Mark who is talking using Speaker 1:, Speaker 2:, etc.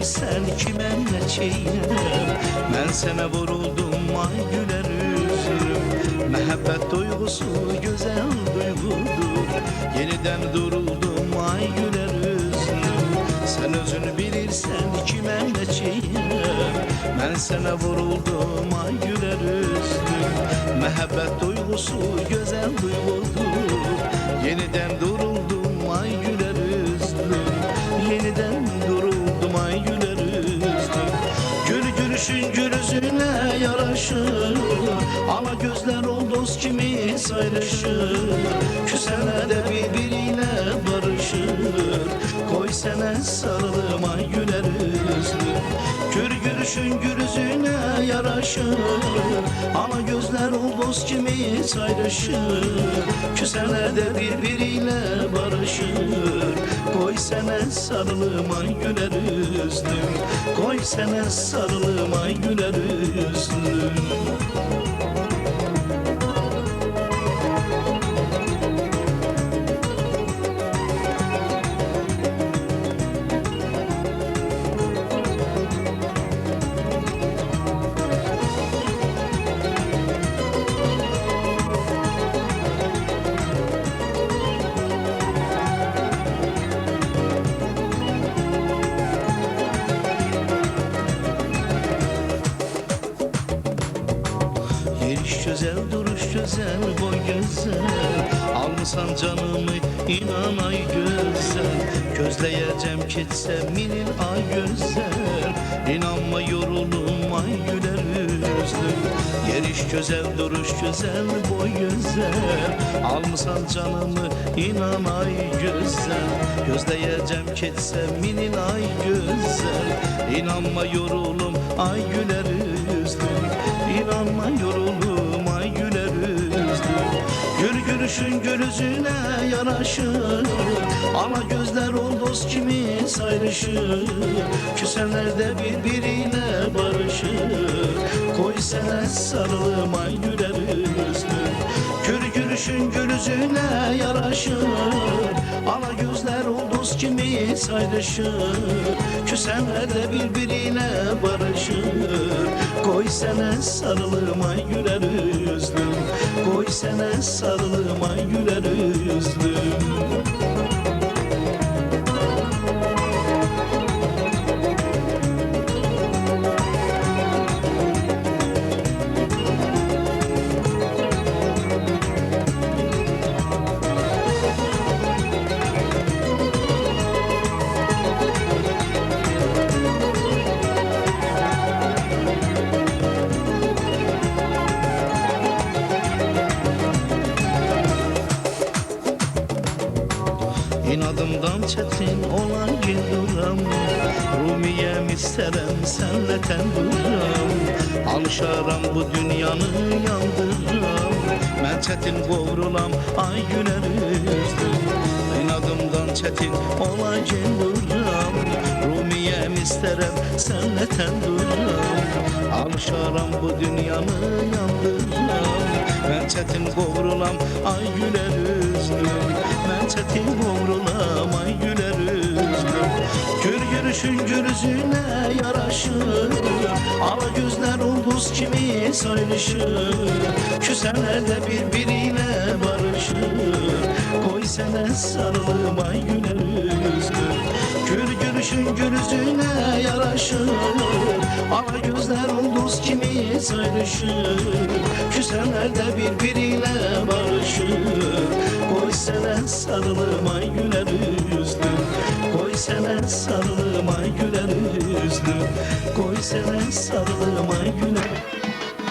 Speaker 1: bilirsen kime ne çeyrem. Ben sana vuruldum ay güler üzlüm. Mehabbet duygusu güzel duygudur. Yeniden duruldum ay güler üzlüm. Sen özünü bilirsen kime ne çeyrem. Ben sana vuruldum ay güler üzlüm. Mehabbet duygusu güzel duygudur. Yeniden duruldum ay güler üzlüm. Yeniden duruldum ay güler üzlüm. Gül gülüşün gül yüzüne yaraşır. Ama gözler ol dost kimi saylaşır. Küsene de birbiriyle barışır. Koy sene sarılım ay güler üzlüm. Gül gülüşün gül yüzüne yaraşır. Ama gözler ol dost kimi saylaşır. Küsene de birbiriyle barışır. Koy sene sarılım ay güler üzlüm. Koy sene sarılım ay güler üzlüm. Yeriş güzel, duruş güzel, boy güzel. Almışsan canımı inan ay güzel. Gözleyeceğim keçsem minin ay güzel. İnanma yorulum ay güler üzlüm. Yeriş güzel, duruş güzel, boy güzel. Almışsan canımı inan ay güzel. Gözleyeceğim keçsem minin ay güzel. İnanma yorulum ay güler üzlüm. İnanma yorulum ay güler üzlüm. Gül gülüşün gül yüzüne yaraşır. Ama gözler ol dost kimi sayrışır. Küsenler de birbiriyle barışır. Koy sene sarılım ay güler üzlüm. Gül gülüşün gül yüzüne yaraşır. Ama gözler ol dost kimi sayrışır. Küsenler de birbiriyle barışır. Koy sene sarılım ay güler üzlüm. Koy sene sarılım ay güler üzlüm. İnadımdan çetin olan duram. Rumiyem isterim senle ten duram. Alışaram bu dünyanı yandıram. Ben çetin kovrulam ay güler üzlüm. İnadımdan çetin olan duram. Rumiyem isterim senle ten duram. Alışaram bu dünyanı yandıram. Ben çetin kovrulam ay güler üzlüm. Ben çetin kovrulam ay güler üzlüm. Gül gülüşün gül yüzüne yaraşır. Ala gözler ulduz kimi sayrışır. Küsenler de birbiriyle barışır. Koy sene sarılım ay güler üzlüm. Gül gülüşün gül yüzüne yaraşır. Ala gözler ulduz kimi sayrışır. Küsenler de birbiriyle barışır. Koy sene sarılım ay güler üzlüm. Koy sene sarılım ay güler üzlüm. Koy sene sarılım ay güler